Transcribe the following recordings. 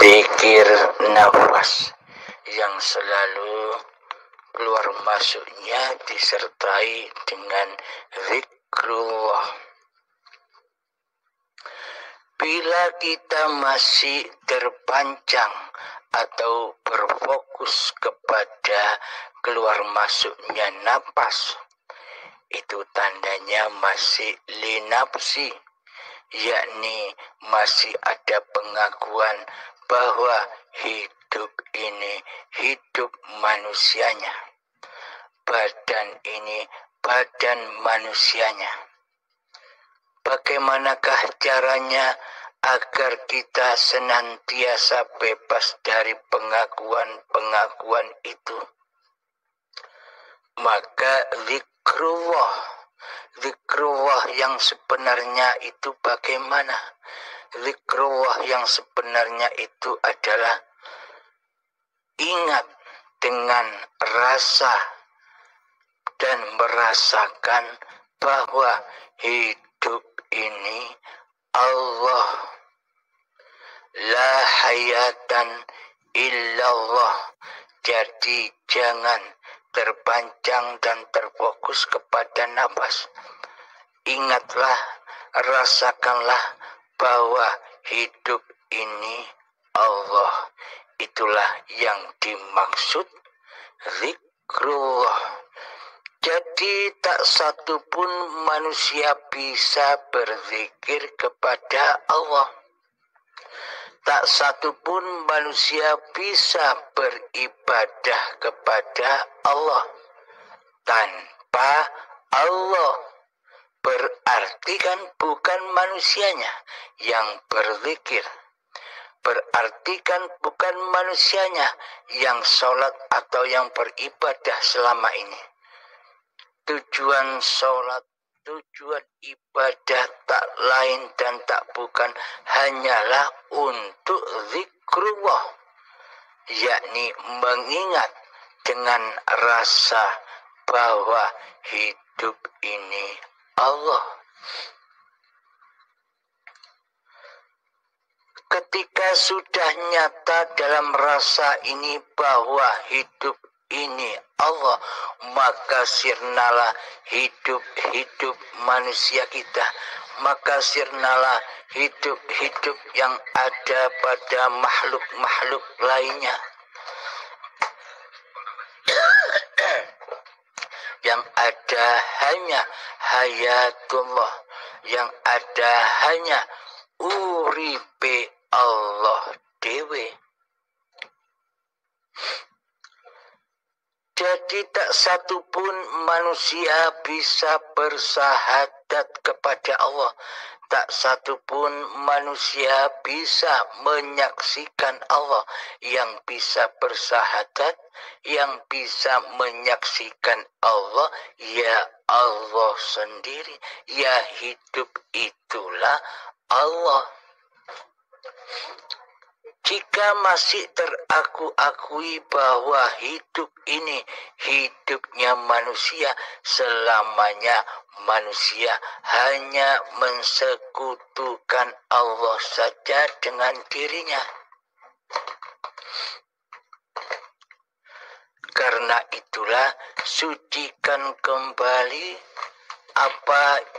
Zikir nafas yang selalu keluar masuknya disertai dengan zikrullah. Bila kita masih terpancang atau berfokus kepada keluar masuknya napas, itu tandanya masih linapsi, yakni masih ada pengakuan bahwa hidup ini hidup manusianya, badan ini badan manusianya. Bagaimanakah caranya agar kita senantiasa bebas dari pengakuan-pengakuan itu? Maka zikrullah yang sebenarnya itu bagaimana? Zikrullah yang sebenarnya itu adalah ingat dengan rasa dan merasakan bahwa hidup ini Allah, la hayatan illallah. Jadi jangan terpancang dan terfokus kepada nafas. Ingatlah, rasakanlah bahwa hidup ini Allah. Itulah yang dimaksud zikrullah. Jadi tak satu pun manusia bisa berzikir kepada Allah. Tak satu pun manusia bisa beribadah kepada Allah tanpa Allah. Berarti kan bukan manusianya yang berzikir. Berarti kan bukan manusianya yang sholat atau yang beribadah selama ini. Tujuan sholat, tujuan ibadah tak lain dan tak bukan hanyalah untuk zikrullah, yakni mengingat dengan rasa bahwa hidup ini Allah. Ketika sudah nyata dalam rasa ini bahwa hidup ini Allah, maka sirnalah hidup manusia kita, maka sirnalah hidup yang ada pada makhluk-makhluk lainnya. Yang ada hanya hayatullah, yang ada hanya uripe Allah dewe. Jadi tak satu pun manusia bisa bersahadat kepada Allah. Tak satu pun manusia bisa menyaksikan Allah. Yang bisa bersahadat, yang bisa menyaksikan Allah, ya Allah sendiri. Ya hidup itulah Allah. Jika masih teraku-akui bahwa hidup ini hidupnya manusia, selamanya manusia hanya mensekutukan Allah saja dengan dirinya. Karena itulah sucikan kembali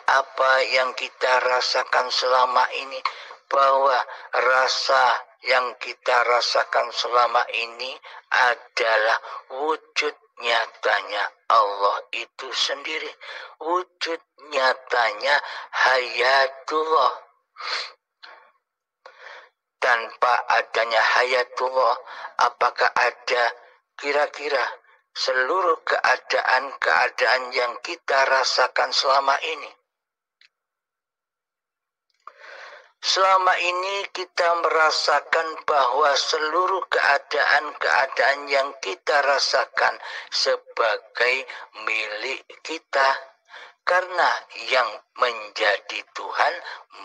apa yang kita rasakan selama ini, bahwa rasa yang kita rasakan selama ini adalah wujud nyatanya Allah itu sendiri. Wujud nyatanya hayatullah. Tanpa adanya hayatullah, apakah ada kira-kira seluruh keadaan yang kita rasakan selama ini? Selama ini kita merasakan bahwa seluruh keadaan yang kita rasakan sebagai milik kita. Karena yang menjadi Tuhan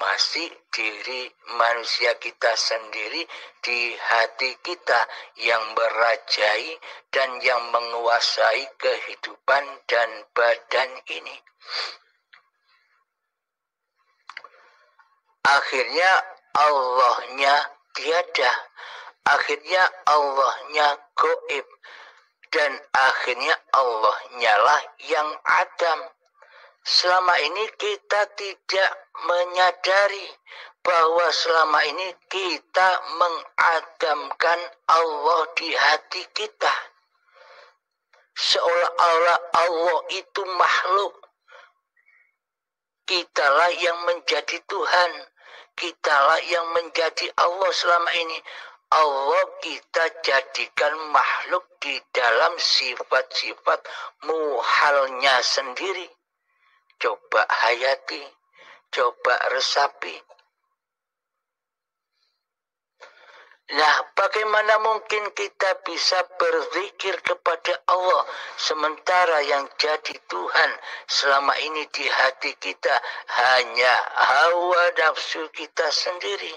masih diri manusia kita sendiri, di hati kita yang merajai dan yang menguasai kehidupan dan badan ini. Akhirnya Allahnya tiada, akhirnya Allahnya gaib, dan akhirnya Allahnya lah yang adam. Selama ini kita tidak menyadari bahwa selama ini kita mengadamkan Allah di hati kita. Seolah-olah Allah itu makhluk. Kitalah yang menjadi Tuhan. Kitalah yang menjadi Allah selama ini. Allah kita jadikan makhluk di dalam sifat-sifat muhalnya sendiri. Coba hayati, coba resapi. Nah, bagaimana mungkin kita bisa berzikir kepada Allah sementara yang jadi Tuhan selama ini di hati kita hanya hawa nafsu kita sendiri?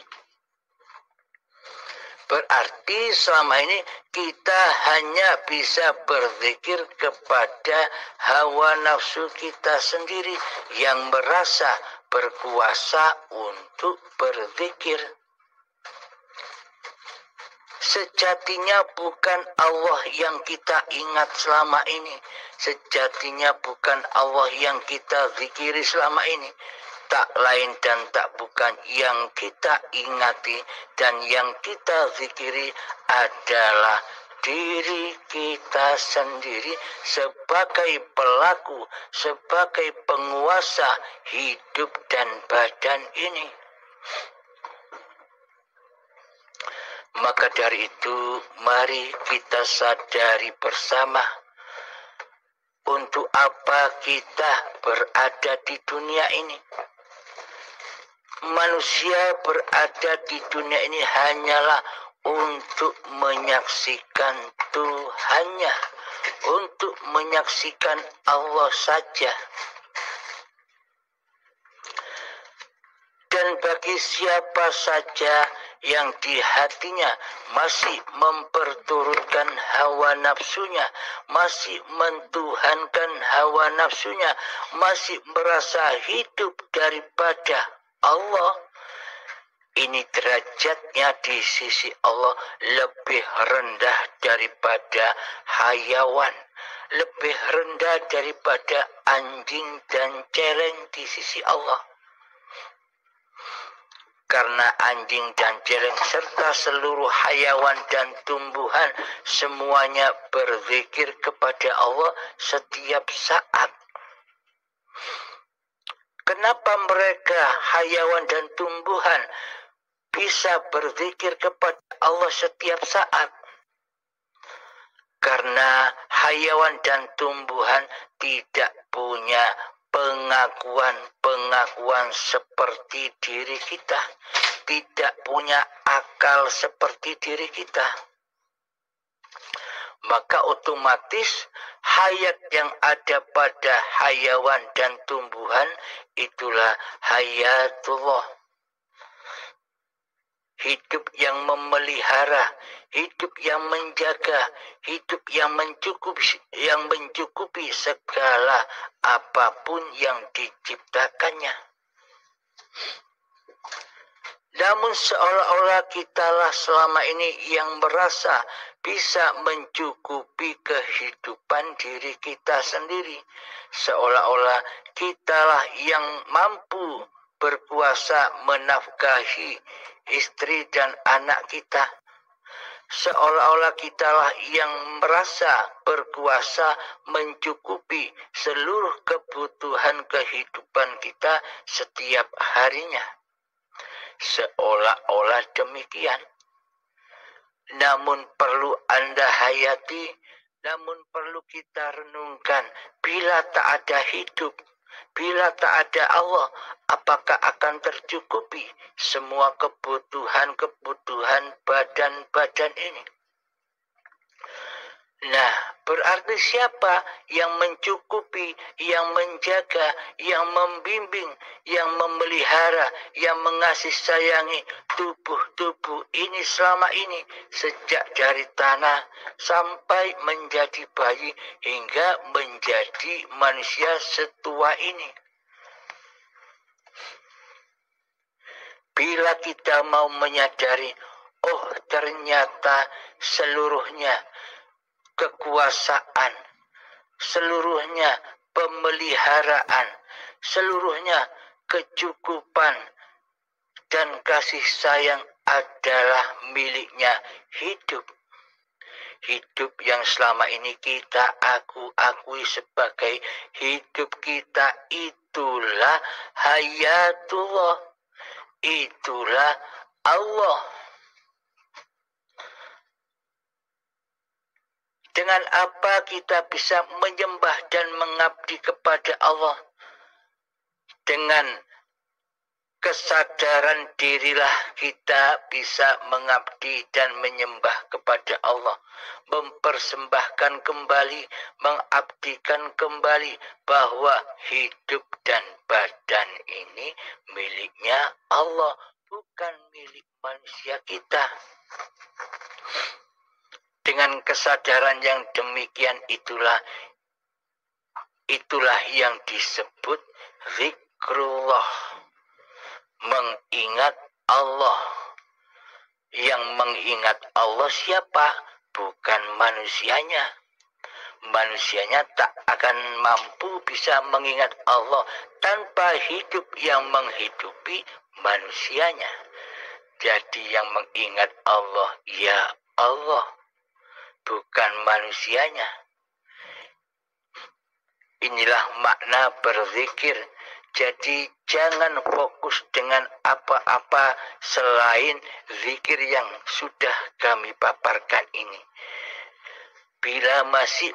Berarti selama ini kita hanya bisa berzikir kepada hawa nafsu kita sendiri yang merasa berkuasa untuk berzikir. Sejatinya bukan Allah yang kita ingat selama ini. Sejatinya bukan Allah yang kita zikiri selama ini. Tak lain dan tak bukan yang kita ingati dan yang kita zikiri adalah diri kita sendiri sebagai pelaku, sebagai penguasa hidup dan badan ini. Maka dari itu, mari kita sadari bersama untuk apa kita berada di dunia ini. Manusia berada di dunia ini hanyalah untuk menyaksikan Tuhannya, untuk menyaksikan Allah saja. Dan bagi siapa saja yang di hatinya masih memperturutkan hawa nafsunya, masih mentuhankan hawa nafsunya, masih merasa hidup daripada Allah, ini derajatnya di sisi Allah lebih rendah daripada hayawan, lebih rendah daripada anjing dan celeng di sisi Allah. Karena anjing dan celeng serta seluruh hayawan dan tumbuhan semuanya berzikir kepada Allah setiap saat. Kenapa mereka, hayawan dan tumbuhan, bisa berzikir kepada Allah setiap saat? Karena hayawan dan tumbuhan tidak punya pengakuan seperti diri kita, tidak punya akal seperti diri kita. Maka otomatis hayat yang ada pada hayawan dan tumbuhan itulah hayatullah. Hidup yang memelihara, hidup yang menjaga, hidup yang mencukupi segala apapun yang diciptakannya. Namun seolah-olah kitalah selama ini yang merasa bisa mencukupi kehidupan diri kita sendiri. Seolah-olah kitalah yang mampu berkuasa menafkahi istri dan anak kita. Seolah-olah kitalah yang merasa berkuasa mencukupi seluruh kebutuhan kehidupan kita setiap harinya. Seolah-olah demikian. Namun perlu Anda hayati, namun perlu kita renungkan, bila tak ada hidup, bila tak ada Allah, apakah akan tercukupi semua kebutuhan badan-badan ini? Nah, berarti siapa yang mencukupi, yang menjaga, yang membimbing, yang memelihara, yang mengasih sayangi tubuh-tubuh ini selama ini, sejak dari tanah sampai menjadi bayi hingga menjadi manusia setua ini. Bila kita mau menyadari, oh ternyata seluruhnya kekuasaan, seluruhnya pemeliharaan, seluruhnya kecukupan dan kasih sayang adalah miliknya hidup. Hidup yang selama ini aku akui sebagai hidup kita, itulah hayatullah, itulah Allah. Dengan apa kita bisa menyembah dan mengabdi kepada Allah? Dengan kesadaran dirilah kita bisa mengabdi dan menyembah kepada Allah, mempersembahkan kembali, mengabdikan kembali bahwa hidup dan badan ini miliknya Allah, bukan milik manusia kita. Dengan kesadaran yang demikian itulah yang disebut zikrullah, mengingat Allah. Yang mengingat Allah siapa? Bukan manusianya. Manusianya tak akan mampu bisa mengingat Allah tanpa hidup yang menghidupi manusianya. Jadi yang mengingat Allah ya Allah, bukan manusianya. Inilah makna berzikir. Jadi jangan fokus dengan apa-apa selain zikir yang sudah kami paparkan ini. Bila masih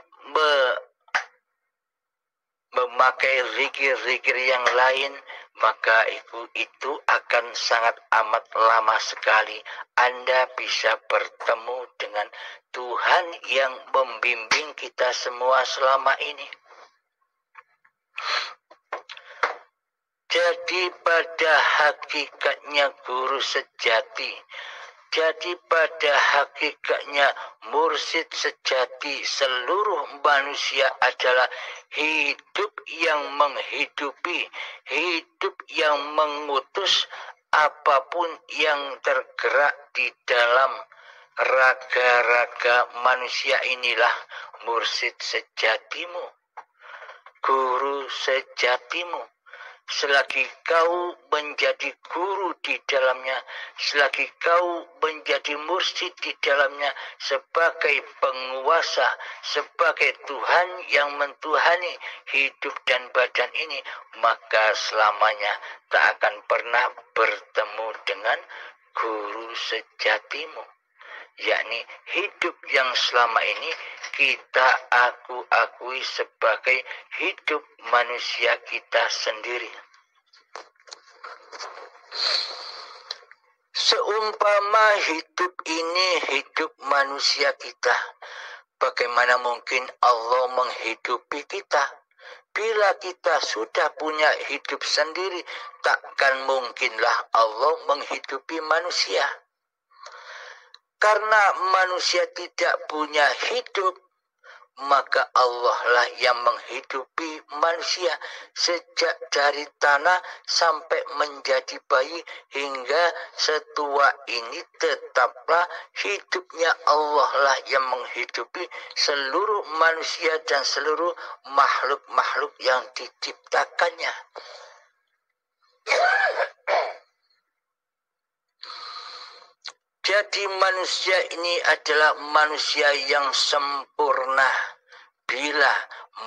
memakai zikir-zikir yang lain, maka itu akan sangat amat lama sekali Anda bisa bertemu dengan Tuhan yang membimbing kita semua selama ini. Jadi pada hakikatnya guru sejati, jadi pada hakikatnya mursyid sejati, seluruh manusia adalah hidup yang menghidupi, hidup yang mengutus apapun yang tergerak di dalam raga-raga manusia. Inilah mursyid sejatimu, guru sejatimu. Selagi kau menjadi guru di dalamnya, selagi kau menjadi mursyid di dalamnya, sebagai penguasa, sebagai Tuhan yang mentuhani hidup dan badan ini, maka selamanya tak akan pernah bertemu dengan guru sejatimu. Yakni hidup yang selama ini aku akui sebagai hidup manusia kita sendiri. Seumpama hidup ini hidup manusia kita, bagaimana mungkin Allah menghidupi kita? Bila kita sudah punya hidup sendiri, takkan mungkinlah Allah menghidupi manusia. Karena manusia tidak punya hidup, maka Allah lah yang menghidupi manusia sejak dari tanah sampai menjadi bayi hingga setua ini, tetaplah hidupnya Allah lah yang menghidupi seluruh manusia dan seluruh makhluk-makhluk yang diciptakannya. Jadi manusia ini adalah manusia yang sempurna bila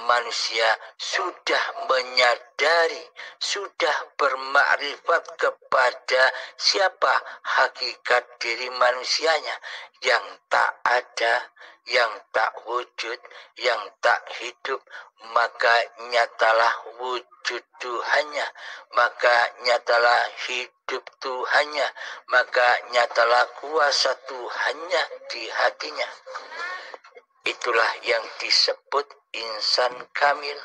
manusia sudah menyadari, sudah bermakrifat kepada siapa hakikat diri manusianya, yang tak ada, yang tak wujud, yang tak hidup, maka nyatalah wujud Tuhannya, maka nyatalah hidup Tuhannya, maka nyatalah kuasa Tuhannya di hatinya. Itulah yang disebut insan kamil,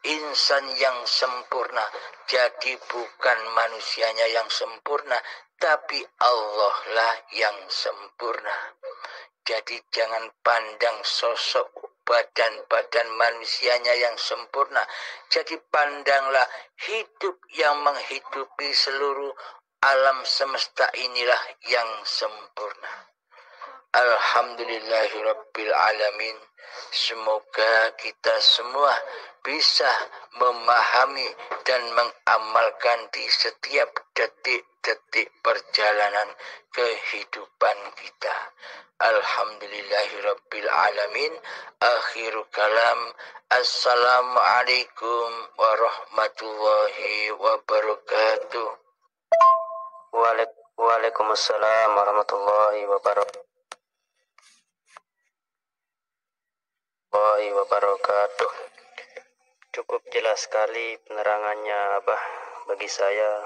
insan yang sempurna. Jadi bukan manusianya yang sempurna, tapi Allah lah yang sempurna. Jadi jangan pandang sosok badan-badan manusianya yang sempurna. Jadi pandanglah hidup yang menghidupi seluruh alam semesta inilah yang sempurna. Alhamdulillahirabbil alamin. Semoga kita semua bisa memahami dan mengamalkan di setiap detik-detik perjalanan kehidupan kita. Alhamdulillahirabbil alamin. Akhiru kalam. Assalamualaikum warahmatullahi wabarakatuh. Waalaikumsalam warahmatullahi wabarakatuh. Cukup jelas sekali penerangannya Abah bagi saya.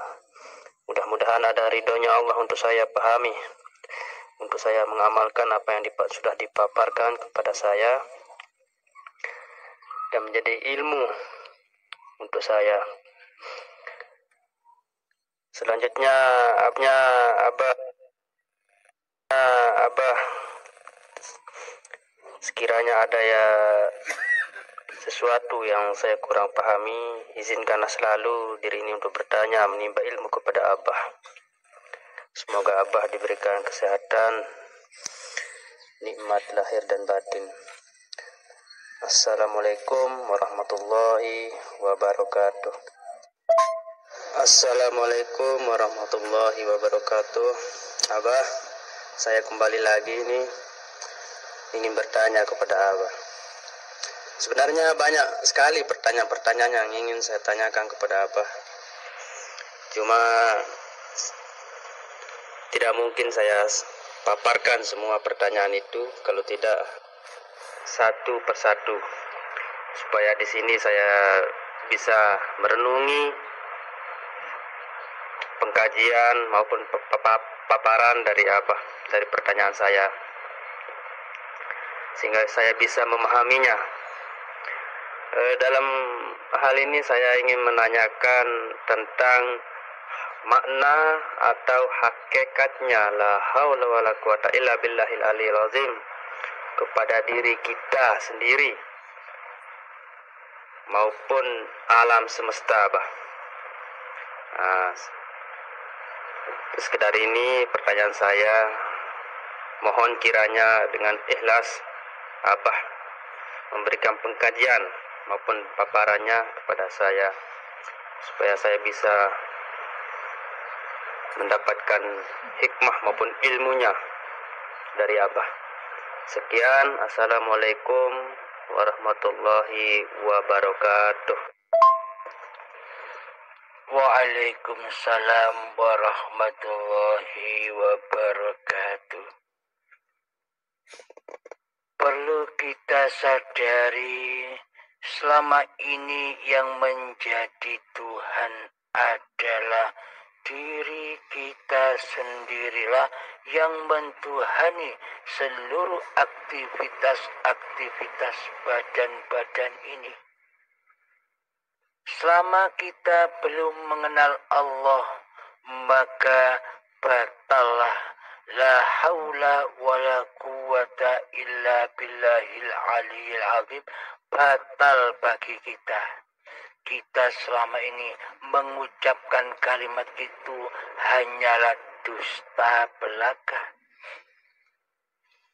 Mudah-mudahan ada ridhonya Allah untuk saya pahami, untuk saya mengamalkan apa yang sudah dipaparkan kepada saya dan menjadi ilmu untuk saya. Selanjutnya Abah sekiranya ada sesuatu yang saya kurang pahami, izinkanlah selalu diri ini untuk bertanya, menimba ilmu kepada Abah. Semoga Abah diberikan kesehatan, nikmat lahir dan batin. Assalamualaikum warahmatullahi wabarakatuh. Assalamualaikum warahmatullahi wabarakatuh. Abah, saya kembali lagi ini ingin bertanya kepada Abah. Sebenarnya banyak sekali pertanyaan-pertanyaan yang ingin saya tanyakan kepada Abah. Cuma tidak mungkin saya paparkan semua pertanyaan itu kalau tidak satu persatu, supaya di sini saya bisa merenungi pengkajian maupun paparan dari Abah, dari pertanyaan saya, sehingga saya bisa memahaminya. Dalam hal ini saya ingin menanyakan tentang makna atau hakikatnya la haula wala quwata illa billahil aliyil azim kepada diri kita sendiri maupun alam semesta, Abah. Sekedar ini pertanyaan saya, mohon kiranya dengan ikhlas Abah memberikan pengkajian maupun paparannya kepada saya, supaya saya bisa mendapatkan hikmah maupun ilmunya dari Abah. Sekian, assalamualaikum warahmatullahi wabarakatuh. Waalaikumsalam warahmatullahi wabarakatuh. Perlu kita sadari, selama ini yang menjadi Tuhan adalah diri kita sendirilah yang mentuhani seluruh aktivitas badan-badan ini. Selama kita belum mengenal Allah, maka batallah la haula wala quwata illa billahil aliyil azim, batal bagi kita. Kita selama ini mengucapkan kalimat itu hanyalah dusta belaka.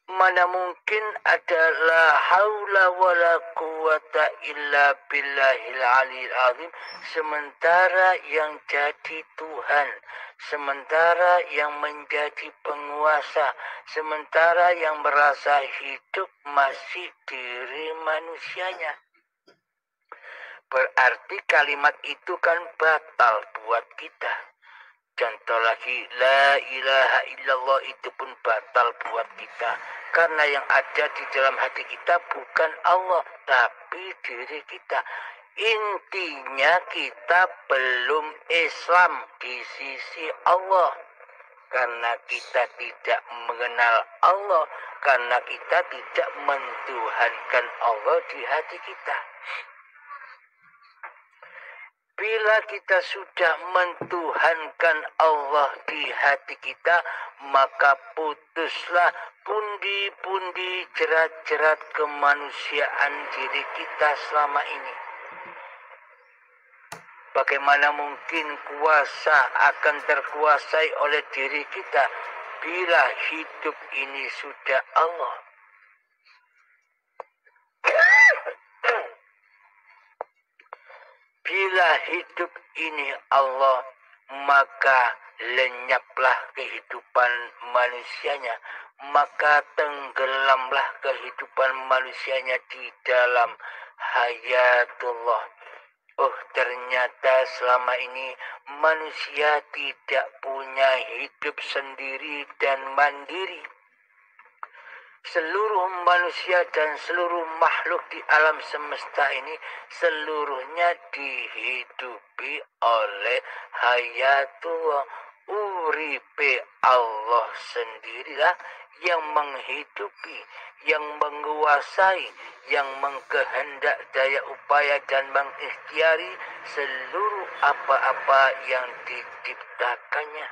Mana mungkin ada la haula wala quwata illa billahil aliyil azim, sementara yang jadi Tuhan, sementara yang menjadi penguasa, sementara yang merasa hidup masih diri manusianya. Berarti kalimat itu kan batal buat kita. Contoh lagi, la ilaha illallah itu pun batal buat kita. Karena yang ada di dalam hati kita bukan Allah, tapi diri kita. Intinya kita belum Islam di sisi Allah. Karena kita tidak mengenal Allah, karena kita tidak mentuhankan Allah di hati kita. Bila kita sudah mentuhankan Allah di hati kita, maka putuslah pundi-pundi jerat-jerat kemanusiaan diri kita selama ini. Bagaimana mungkin kuasa akan terkuasai oleh diri kita bila hidup ini sudah Allah? Bila hidup ini Allah, maka lenyaplah kehidupan manusianya, maka tenggelamlah kehidupan manusianya di dalam hayatullah. Oh, ternyata selama ini manusia tidak punya hidup sendiri dan mandiri. Seluruh manusia dan seluruh makhluk di alam semesta ini seluruhnya dihidupi oleh hayatullah. Uripe Allah sendirilah yang menghidupi, yang menguasai, yang mengkehendak daya upaya dan mengikhtiari seluruh apa-apa yang diciptakannya.